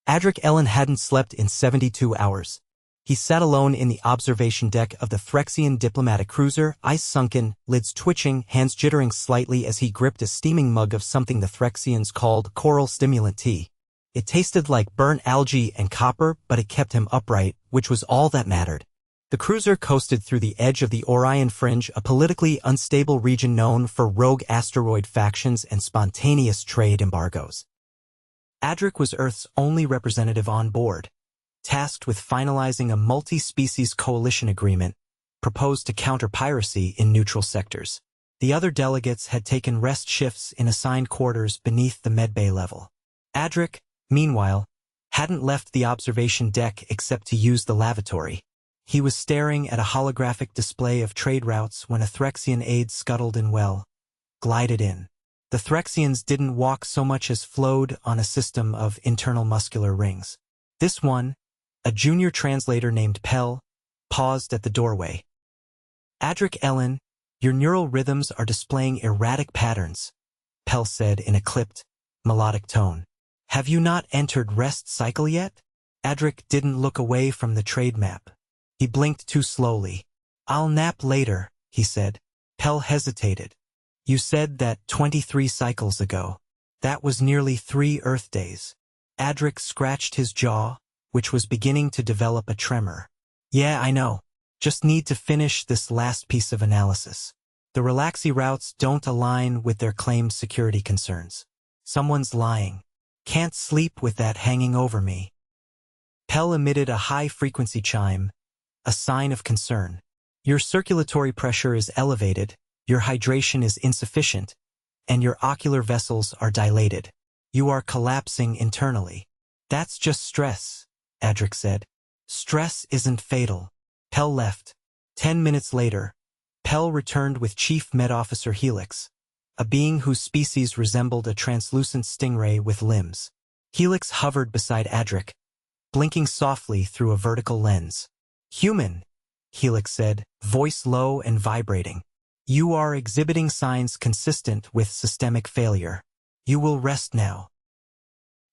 Adric Ellan hadn't slept in 72 hours. He sat alone in the observation deck of the Threxian diplomatic cruiser, eyes sunken, lids twitching, hands jittering slightly as he gripped a steaming mug of something the Threxians called coral stimulant tea. It tasted like burnt algae and copper, but it kept him upright, which was all that mattered. The cruiser coasted through the edge of the Orion Fringe, a politically unstable region known for rogue asteroid factions and spontaneous trade embargoes. Adric was Earth's only representative on board, tasked with finalizing a multi-species coalition agreement proposed to counter piracy in neutral sectors. The other delegates had taken rest shifts in assigned quarters beneath the medbay level. Adric, meanwhile, hadn't left the observation deck except to use the lavatory. He was staring at a holographic display of trade routes when a Threxian aide scuttled in glided in. The Threxians didn't walk so much as flowed on a system of internal muscular rings. This one, a junior translator named Pell, paused at the doorway. Adric Ellan, your neural rhythms are displaying erratic patterns, Pell said in a clipped, melodic tone. Have you not entered rest cycle yet? Adric didn't look away from the trade map. He blinked too slowly. I'll nap later, he said. Pell hesitated. You said that 23 cycles ago. That was nearly 3 Earth days. Adric scratched his jaw, which was beginning to develop a tremor. Yeah, I know. Just need to finish this last piece of analysis. The Relaxi routes don't align with their claimed security concerns. Someone's lying. Can't sleep with that hanging over me. Pell emitted a high-frequency chime, a sign of concern. Your circulatory pressure is elevated, your hydration is insufficient, and your ocular vessels are dilated. You are collapsing internally. That's just stress, Adric said. Stress isn't fatal. Pell left. 10 minutes later, Pell returned with Chief Med Officer Helix, a being whose species resembled a translucent stingray with limbs. Helix hovered beside Adric, blinking softly through a vertical lens. Human, Helix said, voice low and vibrating. You are exhibiting signs consistent with systemic failure. You will rest now.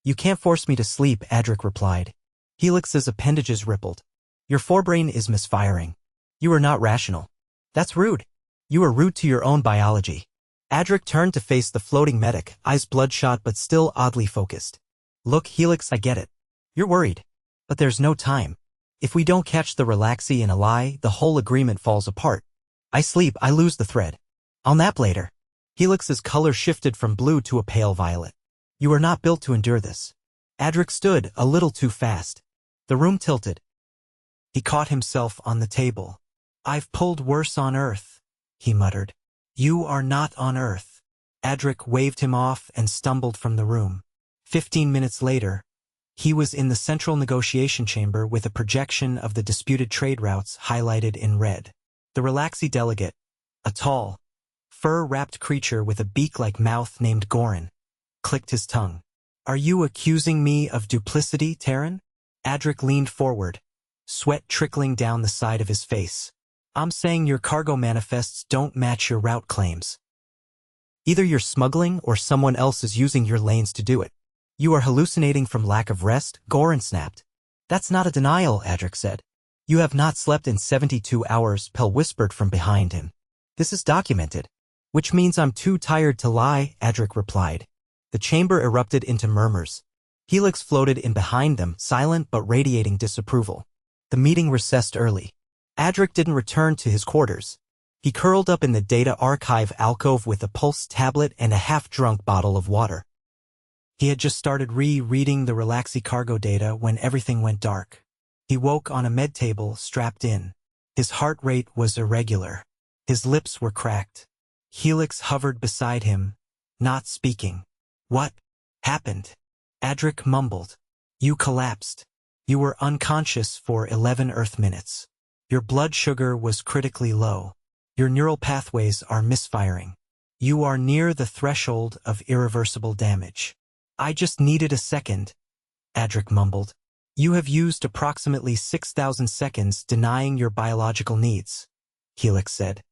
You can't force me to sleep, Adric replied. Helix's appendages rippled. Your forebrain is misfiring. You are not rational. That's rude. You are rude to your own biology. Adric turned to face the floating medic, eyes bloodshot but still oddly focused. Look, Helix, I get it. You're worried. But there's no time. If we don't catch the Relaxi in a lie, the whole agreement falls apart. I sleep, I lose the thread. I'll nap later. Helix's color shifted from blue to a pale violet. You are not built to endure this. Adric stood a little too fast. The room tilted. He caught himself on the table. I've pulled worse on Earth, he muttered. You are not on Earth. Adric waved him off and stumbled from the room. 15 minutes later, he was in the central negotiation chamber with a projection of the disputed trade routes highlighted in red. The Relaxi delegate, a tall, fur-wrapped creature with a beak-like mouth named Goran, clicked his tongue. Are you accusing me of duplicity, Terran? Adric leaned forward, sweat trickling down the side of his face. I'm saying your cargo manifests don't match your route claims. Either you're smuggling or someone else is using your lanes to do it. You are hallucinating from lack of rest, Goran snapped. That's not a denial, Adric said. You have not slept in 72 hours, Pell whispered from behind him. This is documented. Which means I'm too tired to lie, Adric replied. The chamber erupted into murmurs. Helix floated in behind them, silent but radiating disapproval. The meeting recessed early. Adric didn't return to his quarters. He curled up in the data archive alcove with a pulse tablet and a half-drunk bottle of water. He had just started rereading the Relaxi cargo data when everything went dark. He woke on a med table, strapped in. His heart rate was irregular. His lips were cracked. Helix hovered beside him, not speaking. What happened? Adric mumbled. You collapsed. You were unconscious for 11 Earth minutes. Your blood sugar was critically low. Your neural pathways are misfiring. You are near the threshold of irreversible damage. I just needed a second, Adric mumbled. You have used approximately 6,000 seconds denying your biological needs, Helix said.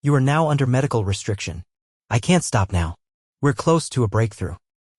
You are now under medical restriction. I can't stop now. We're close to a breakthrough.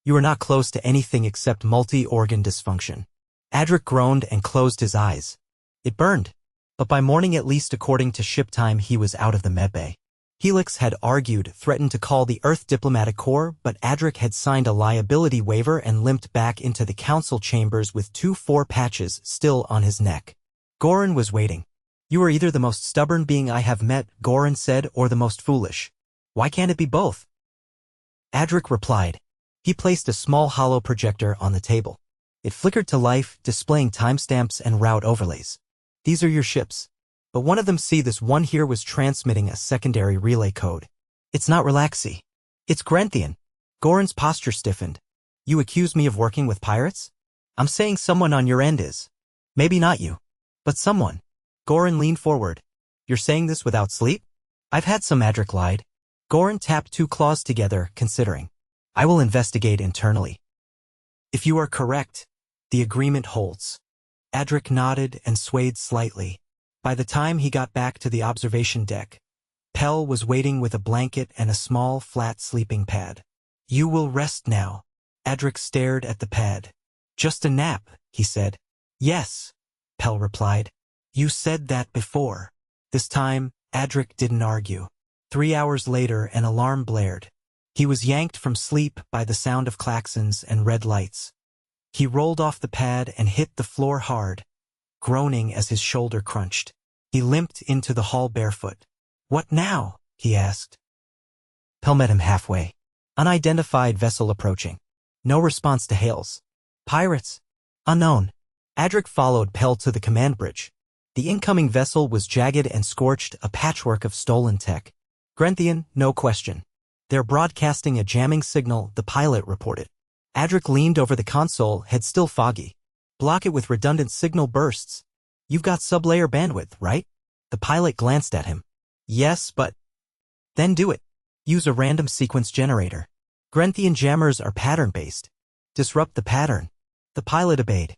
You are not close to anything except multi-organ dysfunction. Adric groaned and closed his eyes. It burned. But by morning, at least according to ship time, he was out of the medbay. Helix had argued, threatened to call the Earth Diplomatic Corps, but Adric had signed a liability waiver and limped back into the council chambers with 2 4 patches still on his neck. Goran was waiting. You are either the most stubborn being I have met, Goran said, or the most foolish. Why can't it be both? Adric replied. He placed a small hollow projector on the table. It flickered to life, displaying timestamps and route overlays. These are your ships. But one of them, see this one here, was transmitting a secondary relay code. It's not Relaxi. It's Grenthian. Goran's posture stiffened. You accuse me of working with pirates? I'm saying someone on your end is. Maybe not you. But someone. Goran leaned forward. You're saying this without sleep? I've had some, Adric lied. Goran tapped 2 claws together, considering. I will investigate internally. If you are correct, the agreement holds. Adric nodded and swayed slightly. By the time he got back to the observation deck, Pell was waiting with a blanket and a small, flat sleeping pad. You will rest now. Adric stared at the pad. Just a nap, he said. Yes, Pell replied. You said that before. This time, Adric didn't argue. 3 hours later, an alarm blared. He was yanked from sleep by the sound of klaxons and red lights. He rolled off the pad and hit the floor hard, groaning as his shoulder crunched. He limped into the hall barefoot. What now? He asked. Pell met him halfway. Unidentified vessel approaching. No response to hails. Pirates. Unknown. Adric followed Pell to the command bridge. The incoming vessel was jagged and scorched, a patchwork of stolen tech. Grenthian, no question. They're broadcasting a jamming signal, the pilot reported. Adric leaned over the console, head still foggy. Block it with redundant signal bursts. You've got sub-layer bandwidth, right? The pilot glanced at him. Yes, but... Then do it. Use a random sequence generator. Grenthian jammers are pattern-based. Disrupt the pattern. The pilot obeyed.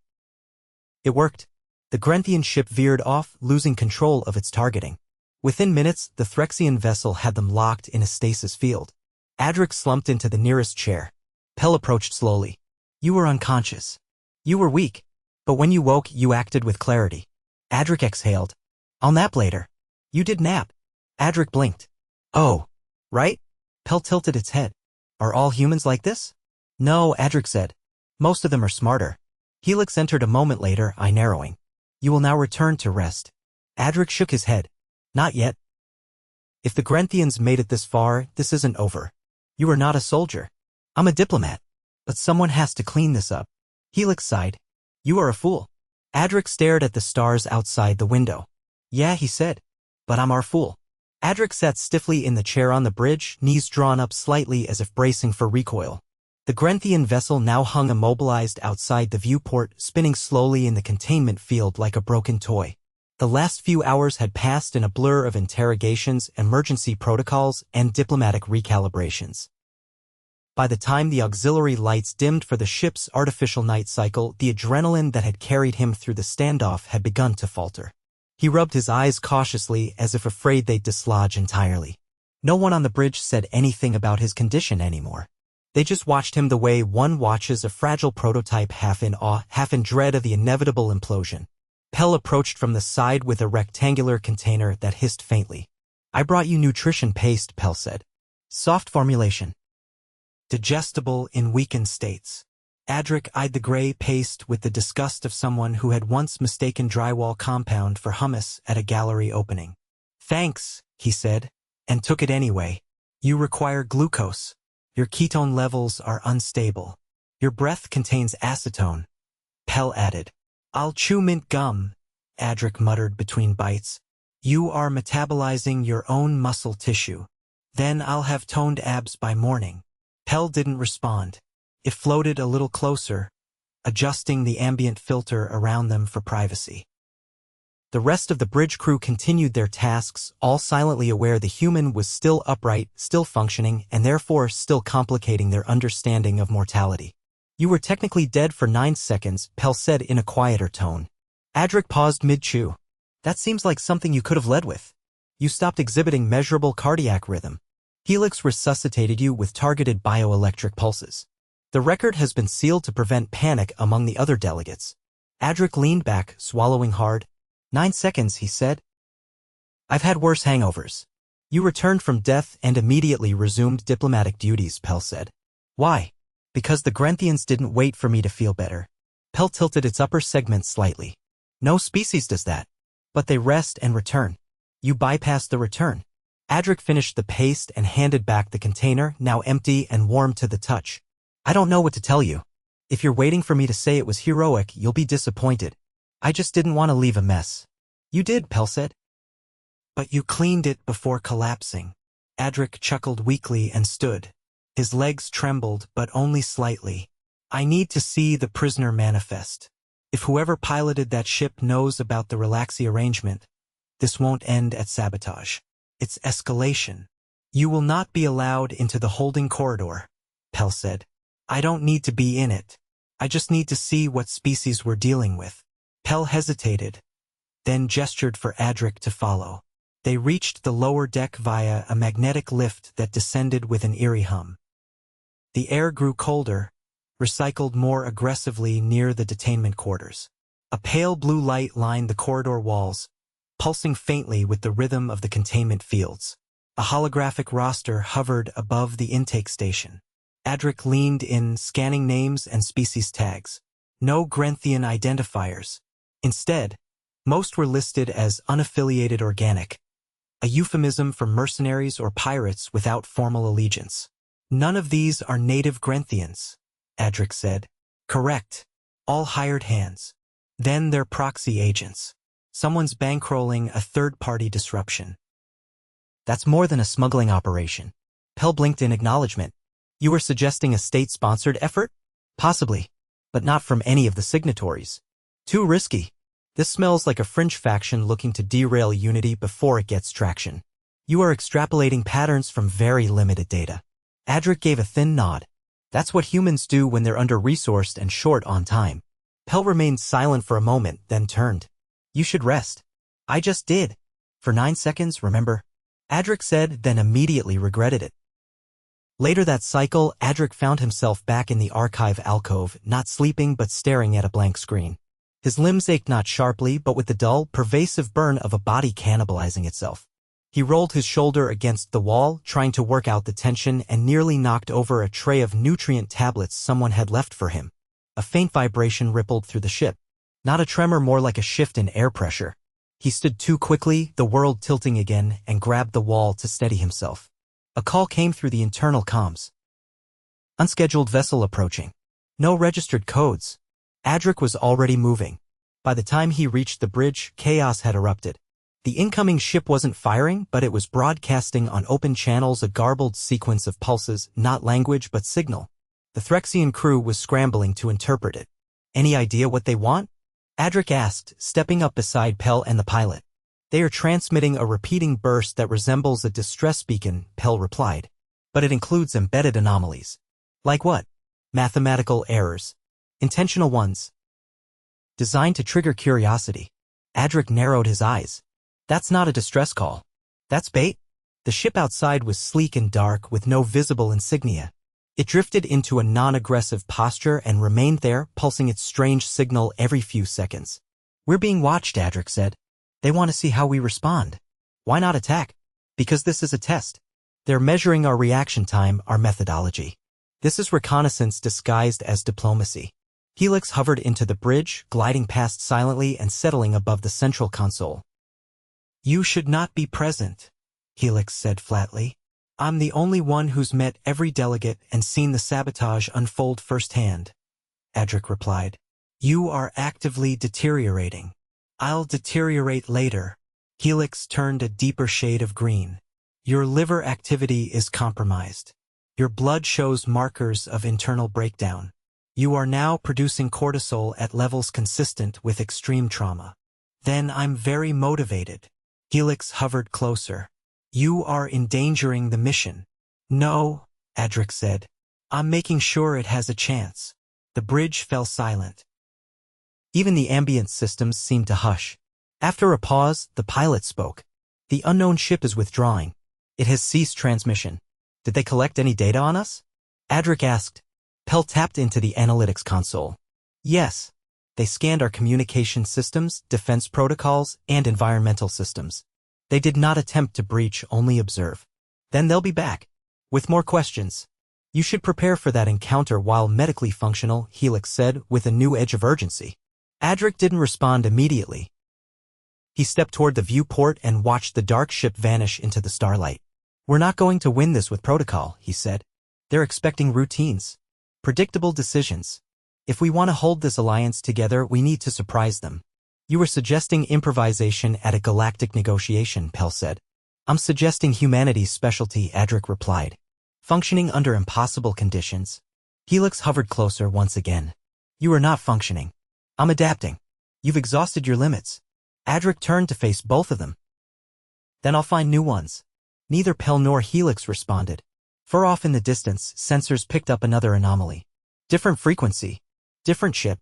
It worked. The Grenthian ship veered off, losing control of its targeting. Within minutes, the Threxian vessel had them locked in a stasis field. Adric slumped into the nearest chair. Pell approached slowly. You were unconscious. You were weak. But when you woke, you acted with clarity. Adric exhaled. I'll nap later. You did nap. Adric blinked. Oh, right? Pell tilted its head. Are all humans like this? No, Adric said. Most of them are smarter. Helix entered a moment later, eye narrowing. You will now return to rest. Adric shook his head. Not yet. If the Grenthians made it this far, this isn't over. You are not a soldier. I'm a diplomat. But someone has to clean this up. Helix sighed. You are a fool. Adric stared at the stars outside the window. Yeah, he said. But I'm our fool. Adric sat stiffly in the chair on the bridge, knees drawn up slightly as if bracing for recoil. The Grenthian vessel now hung immobilized outside the viewport, spinning slowly in the containment field like a broken toy. The last few hours had passed in a blur of interrogations, emergency protocols, and diplomatic recalibrations. By the time the auxiliary lights dimmed for the ship's artificial night cycle, the adrenaline that had carried him through the standoff had begun to falter. He rubbed his eyes cautiously as if afraid they'd dislodge entirely. No one on the bridge said anything about his condition anymore. They just watched him the way one watches a fragile prototype, half in awe, half in dread of the inevitable implosion. Pell approached from the side with a rectangular container that hissed faintly. I brought you nutrition paste, Pell said. Soft formulation. Digestible in weakened states. Adric eyed the gray paste with the disgust of someone who had once mistaken drywall compound for hummus at a gallery opening. Thanks, he said, and took it anyway. You require glucose. Your ketone levels are unstable. Your breath contains acetone. Pell added. I'll chew mint gum, Adric muttered between bites. You are metabolizing your own muscle tissue. Then I'll have toned abs by morning. Pell didn't respond. It floated a little closer, adjusting the ambient filter around them for privacy. The rest of the bridge crew continued their tasks, all silently aware the human was still upright, still functioning, and therefore still complicating their understanding of mortality. You were technically dead for 9 seconds, Pell said in a quieter tone. Adric paused mid-chew. That seems like something you could have led with. You stopped exhibiting measurable cardiac rhythm. Helix resuscitated you with targeted bioelectric pulses. The record has been sealed to prevent panic among the other delegates. Adric leaned back, swallowing hard. 9 seconds, he said. I've had worse hangovers. You returned from death and immediately resumed diplomatic duties, Pell said. Why? Because the Grenthians didn't wait for me to feel better. Pell tilted its upper segment slightly. No species does that. But they rest and return. You bypassed the return. Adric finished the paste and handed back the container, now empty and warm to the touch. I don't know what to tell you. If you're waiting for me to say it was heroic, you'll be disappointed. I just didn't want to leave a mess. You did, Pell said. But you cleaned it before collapsing. Adric chuckled weakly and stood. His legs trembled, but only slightly. I need to see the prisoner manifest. If whoever piloted that ship knows about the Relaxi arrangement, this won't end at sabotage. It's escalation. You will not be allowed into the holding corridor, Pell said. I don't need to be in it. I just need to see what species we're dealing with. Pell hesitated, then gestured for Adric to follow. They reached the lower deck via a magnetic lift that descended with an eerie hum. The air grew colder, recycled more aggressively near the detainment quarters. A pale blue light lined the corridor walls, pulsing faintly with the rhythm of the containment fields. A holographic roster hovered above the intake station. Adric leaned in, scanning names and species tags. No Grenthian identifiers. Instead, most were listed as unaffiliated organic, a euphemism for mercenaries or pirates without formal allegiance. None of these are native Grenthians, Adric said. Correct. All hired hands. Then they're proxy agents. Someone's bankrolling a third-party disruption. That's more than a smuggling operation. Pell blinked in acknowledgement. You were suggesting a state-sponsored effort? Possibly, but not from any of the signatories. Too risky. This smells like a fringe faction looking to derail Unity before it gets traction. You are extrapolating patterns from very limited data. Adric gave a thin nod. That's what humans do when they're under-resourced and short on time. Pell remained silent for a moment, then turned. You should rest. I just did. For 9 seconds, remember? Adric said, then immediately regretted it. Later that cycle, Adric found himself back in the archive alcove, not sleeping but staring at a blank screen. His limbs ached not sharply, but with the dull, pervasive burn of a body cannibalizing itself. He rolled his shoulder against the wall, trying to work out the tension, and nearly knocked over a tray of nutrient tablets someone had left for him. A faint vibration rippled through the ship. Not a tremor, more like a shift in air pressure. He stood too quickly, the world tilting again, and grabbed the wall to steady himself. A call came through the internal comms. Unscheduled vessel approaching. No registered codes. Adric was already moving. By the time he reached the bridge, chaos had erupted. The incoming ship wasn't firing, but it was broadcasting on open channels a garbled sequence of pulses, not language but signal. The Threxian crew was scrambling to interpret it. Any idea what they want? Adric asked, stepping up beside Pell and the pilot. They are transmitting a repeating burst that resembles a distress beacon, Pell replied. But it includes embedded anomalies. Like what? Mathematical errors. Intentional ones. Designed to trigger curiosity. Adric narrowed his eyes. That's not a distress call. That's bait. The ship outside was sleek and dark with no visible insignia. It drifted into a non-aggressive posture and remained there, pulsing its strange signal every few seconds. We're being watched, Adric said. They want to see how we respond. Why not attack? Because this is a test. They're measuring our reaction time, our methodology. This is reconnaissance disguised as diplomacy. Helix hovered into the bridge, gliding past silently and settling above the central console. You should not be present, Helix said flatly. I'm the only one who's met every delegate and seen the sabotage unfold firsthand, Adric replied. You are actively deteriorating. I'll deteriorate later. Helix turned a deeper shade of green. Your liver activity is compromised. Your blood shows markers of internal breakdown. You are now producing cortisol at levels consistent with extreme trauma. Then I'm very motivated. Helix hovered closer. You are endangering the mission. No, Adric said. I'm making sure it has a chance. The bridge fell silent. Even the ambient systems seemed to hush. After a pause, the pilot spoke. The unknown ship is withdrawing. It has ceased transmission. Did they collect any data on us? Adric asked. Pell tapped into the analytics console. Yes. They scanned our communication systems, defense protocols, and environmental systems. They did not attempt to breach, only observe. Then they'll be back. With more questions. You should prepare for that encounter while medically functional, Helix said, with a new edge of urgency. Adric didn't respond immediately. He stepped toward the viewport and watched the dark ship vanish into the starlight. We're not going to win this with protocol, he said. They're expecting routines. Predictable decisions. If we want to hold this alliance together, we need to surprise them. You were suggesting improvisation at a galactic negotiation, Pell said. I'm suggesting humanity's specialty, Adric replied. Functioning under impossible conditions. Helix hovered closer once again. You are not functioning. I'm adapting. You've exhausted your limits. Adric turned to face both of them. Then I'll find new ones. Neither Pell nor Helix responded. Far off in the distance, sensors picked up another anomaly. Different frequency. Different ship.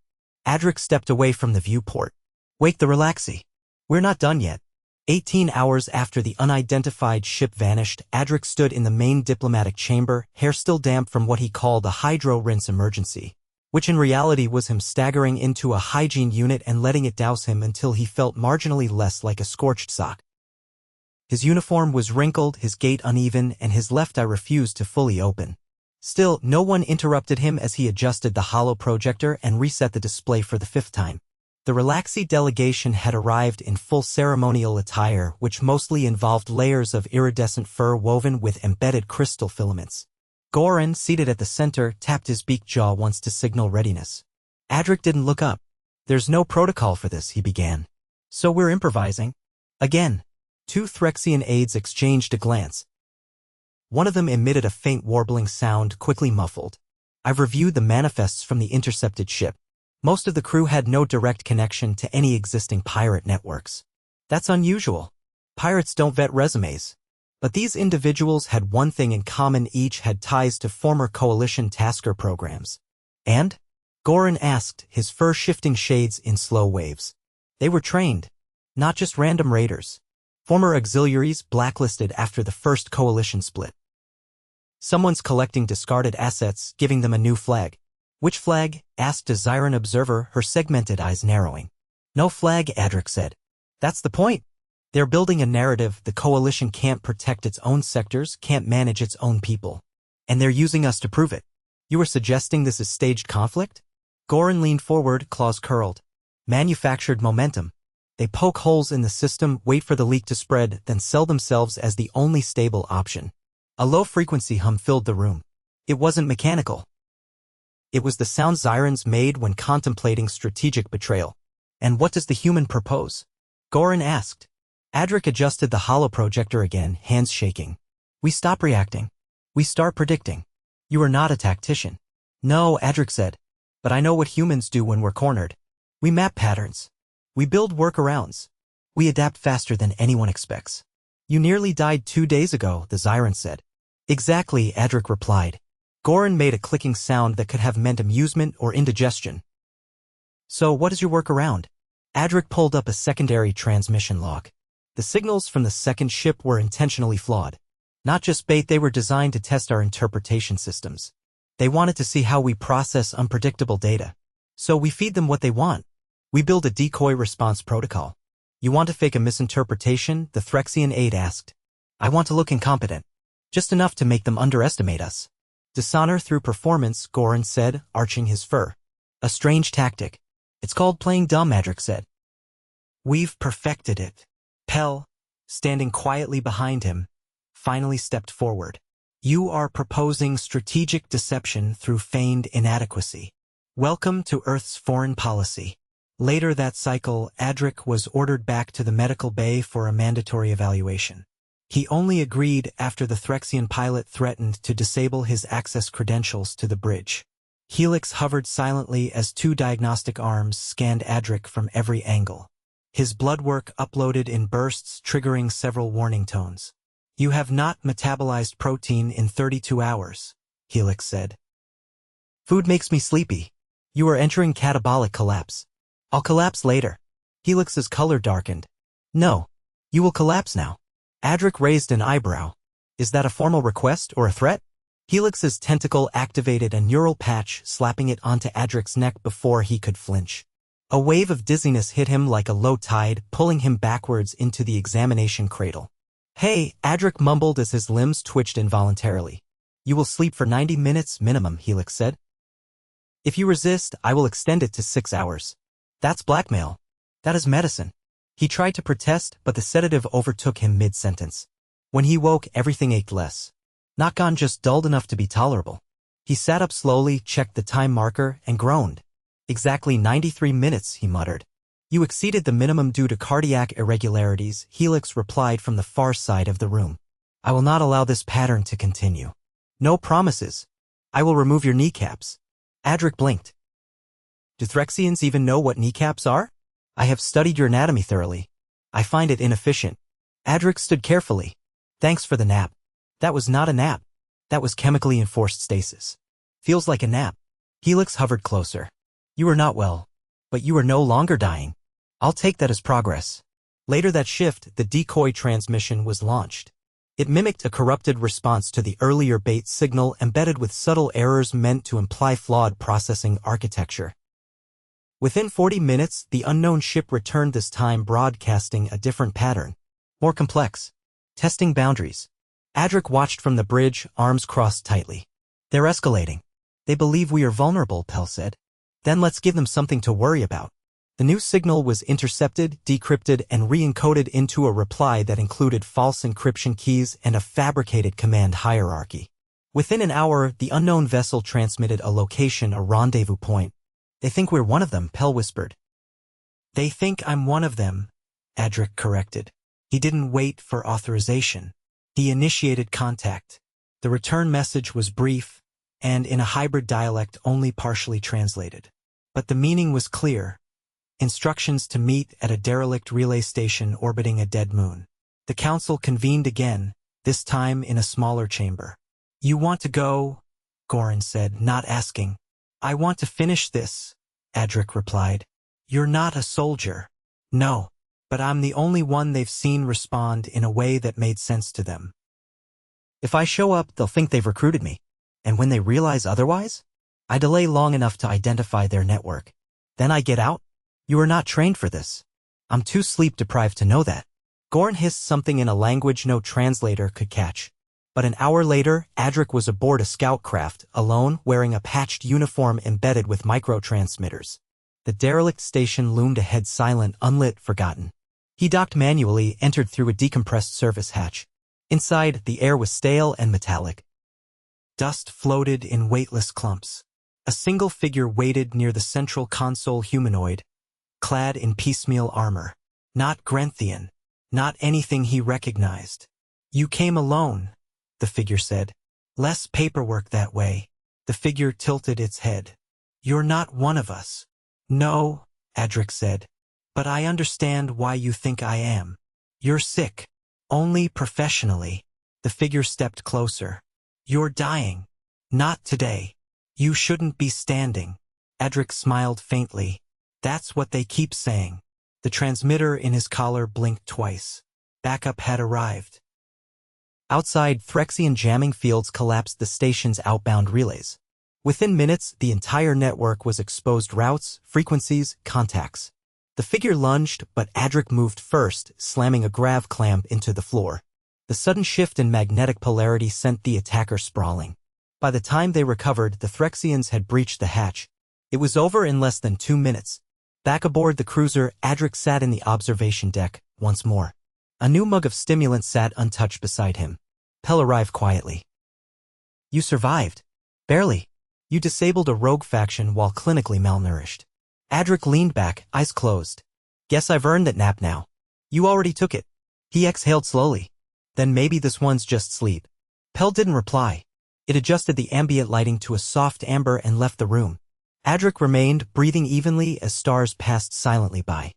Adric stepped away from the viewport. Wake the Relaxi. We're not done yet. 18 hours after the unidentified ship vanished, Adric stood in the main diplomatic chamber, hair still damp from what he called a hydro rinse emergency, which in reality was him staggering into a hygiene unit and letting it douse him until he felt marginally less like a scorched sock. His uniform was wrinkled, his gait uneven, and his left eye refused to fully open. Still, no one interrupted him as he adjusted the holo projector and reset the display for the 5th time. The Relaxi delegation had arrived in full ceremonial attire, which mostly involved layers of iridescent fur woven with embedded crystal filaments. Goran, seated at the center, tapped his beaked jaw once to signal readiness. Adric didn't look up. There's no protocol for this, he began. So we're improvising? Again. 2 Threxian aides exchanged a glance. One of them emitted a faint warbling sound, quickly muffled. I've reviewed the manifests from the intercepted ship. Most of the crew had no direct connection to any existing pirate networks. That's unusual. Pirates don't vet resumes. But these individuals had one thing in common: each had ties to former coalition tasker programs. And? Goran asked, his fur shifting shades in slow waves. They were trained. Not just random raiders. Former auxiliaries blacklisted after the first coalition split. Someone's collecting discarded assets, giving them a new flag. Which flag? Asked a Zyran observer, her segmented eyes narrowing. No flag, Adric said. That's the point. They're building a narrative. The coalition can't protect its own sectors, can't manage its own people. And they're using us to prove it. You were suggesting this is staged conflict? Goran leaned forward, claws curled. Manufactured momentum. They poke holes in the system, wait for the leak to spread, then sell themselves as the only stable option. A low-frequency hum filled the room. It wasn't mechanical. It was the sound Zyrans made when contemplating strategic betrayal. And what does the human propose? Goran asked. Adric adjusted the holoprojector again, hands shaking. We stop reacting. We start predicting. You are not a tactician. No, Adric said. But I know what humans do when we're cornered. We map patterns. We build workarounds. We adapt faster than anyone expects. You nearly died 2 days ago, the Zyran said. Exactly, Adric replied. Goran made a clicking sound that could have meant amusement or indigestion. So what is your workaround? Adric pulled up a secondary transmission log. The signals from the second ship were intentionally flawed. Not just bait, they were designed to test our interpretation systems. They wanted to see how we process unpredictable data. So we feed them what they want. We build a decoy response protocol. You want to fake a misinterpretation? The Threxian aide asked. I want to look incompetent. Just enough to make them underestimate us. Dishonor through performance, Goran said, arching his fur. A strange tactic. It's called playing dumb, Adric said. We've perfected it. Pell, standing quietly behind him, finally stepped forward. You are proposing strategic deception through feigned inadequacy. Welcome to Earth's foreign policy. Later that cycle, Adric was ordered back to the medical bay for a mandatory evaluation. He only agreed after the Threxian pilot threatened to disable his access credentials to the bridge. Helix hovered silently as 2 diagnostic arms scanned Adric from every angle. His blood work uploaded in bursts, triggering several warning tones. You have not metabolized protein in 32 hours, Helix said. Food makes me sleepy. You are entering catabolic collapse. I'll collapse later. Helix's color darkened. No. You will collapse now. Adric raised an eyebrow. Is that a formal request or a threat? Helix's tentacle activated a neural patch, slapping it onto Adric's neck before he could flinch. A wave of dizziness hit him like a low tide, pulling him backwards into the examination cradle. "Hey," Adric mumbled as his limbs twitched involuntarily. "You will sleep for 90 minutes minimum," Helix said. "If you resist, I will extend it to 6 hours. That's blackmail. That is medicine." He tried to protest, but the sedative overtook him mid-sentence. When he woke, everything ached less. Not gone, just dulled enough to be tolerable. He sat up slowly, checked the time marker, and groaned. "Exactly 93 minutes, he muttered. "You exceeded the minimum due to cardiac irregularities," Helix replied from the far side of the room. "I will not allow this pattern to continue. No promises. I will remove your kneecaps." Adric blinked. "Do Threxians even know what kneecaps are? I have studied your anatomy thoroughly. I find it inefficient." Adric stood carefully. "Thanks for the nap." "That was not a nap. That was chemically enforced stasis." "Feels like a nap." Helix hovered closer. "You are not well, but you are no longer dying. I'll take that as progress." Later that shift, the decoy transmission was launched. It mimicked a corrupted response to the earlier bait signal, embedded with subtle errors meant to imply flawed processing architecture. Within 40 minutes, the unknown ship returned, this time broadcasting a different pattern. More complex. Testing boundaries. Adric watched from the bridge, arms crossed tightly. "They're escalating. They believe we are vulnerable," Pell said. "Then let's give them something to worry about." The new signal was intercepted, decrypted, and re-encoded into a reply that included false encryption keys and a fabricated command hierarchy. Within an hour, the unknown vessel transmitted a location, a rendezvous point. "They think we're one of them," Pell whispered. "They think I'm one of them," Adric corrected. He didn't wait for authorization. He initiated contact. The return message was brief, and in a hybrid dialect only partially translated. But the meaning was clear. Instructions to meet at a derelict relay station orbiting a dead moon. The council convened again, this time in a smaller chamber. "You want to go?" Goran said, not asking. "I want to finish this," Adric replied. "You're not a soldier." "No, but I'm the only one they've seen respond in a way that made sense to them. If I show up, they'll think they've recruited me. And when they realize otherwise? I delay long enough to identify their network. Then I get out? You are not trained for this. I'm too sleep-deprived to know that." Goran hissed something in a language no translator could catch. But an hour later, Adric was aboard a scout craft, alone, wearing a patched uniform embedded with microtransmitters. The derelict station loomed ahead, silent, unlit, forgotten. He docked manually, entered through a decompressed service hatch. Inside, the air was stale and metallic. Dust floated in weightless clumps. A single figure waited near the central console, humanoid, clad in piecemeal armor. Not Grenthian. Not anything he recognized. "You came alone," the figure said. "Less paperwork that way." The figure tilted its head. "You're not one of us." "No," Adric said. "But I understand why you think I am. You're sick. Only professionally." The figure stepped closer. "You're dying. Not today. You shouldn't be standing." Adric smiled faintly. "That's what they keep saying." The transmitter in his collar blinked twice. Backup had arrived. Outside, Threxian jamming fields collapsed the station's outbound relays. Within minutes, the entire network was exposed: routes, frequencies, contacts. The figure lunged, but Adric moved first, slamming a grav clamp into the floor. The sudden shift in magnetic polarity sent the attacker sprawling. By the time they recovered, the Threxians had breached the hatch. It was over in less than 2 minutes. Back aboard the cruiser, Adric sat in the observation deck, once more. A new mug of stimulant sat untouched beside him. Pell arrived quietly. "You survived." "Barely. You disabled a rogue faction while clinically malnourished." Adric leaned back, eyes closed. "Guess I've earned that nap now." "You already took it." He exhaled slowly. "Then maybe this one's just sleep." Pell didn't reply. It adjusted the ambient lighting to a soft amber and left the room. Adric remained, breathing evenly as stars passed silently by.